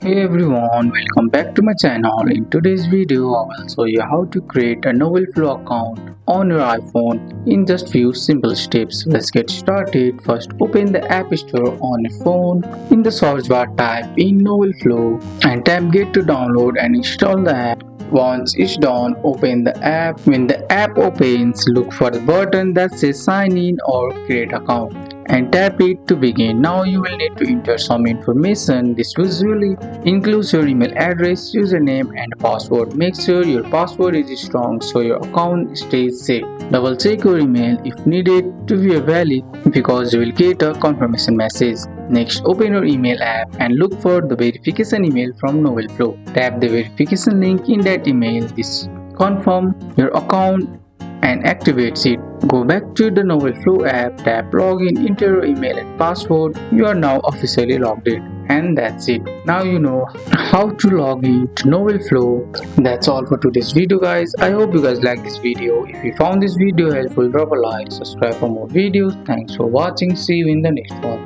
Hey everyone, welcome back to my channel. In today's video, I will show you how to create a novel flow account on your iPhone in just few simple steps. Let's get started. First, open the App Store on your phone. In the search bar, type in novel flow and tap get to download and install the app. Once it's done, open the app. When the app opens, look for the button that says sign in or create account and tap it to begin. Now you will need to enter some information. This usually includes your email address, username and password. Make sure your password is strong so your account stays safe. Double check your email if needed to be valid because you will get a confirmation message. Next, open your email app and look for the verification email from NovelFlow. Tap the verification link in that email. This confirm your account and activates it. Go back to the NovelFlow app, tap login, enter your email and password. You are now officially logged in. And that's it. Now you know how to log in to NovelFlow. That's all for today's video guys. I hope you guys like this video. If you found this video helpful, drop a like, subscribe for more videos. Thanks for watching. See you in the next one.